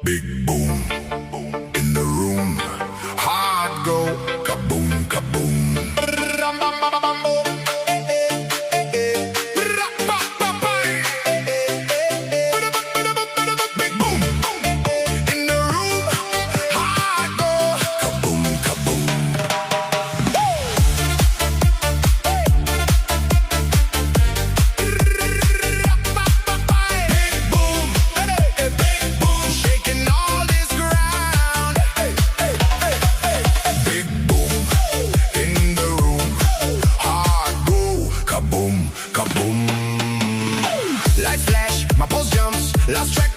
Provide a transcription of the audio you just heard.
Big boom in the room. Heart go kaboom, kaboom. Big boom in the room. Heart go kaboom, kaboom. Big boom, shaking all this ground. Big boom in the room. Heart go kaboom, kaboom. Light flash, my pulse jumps. Lost track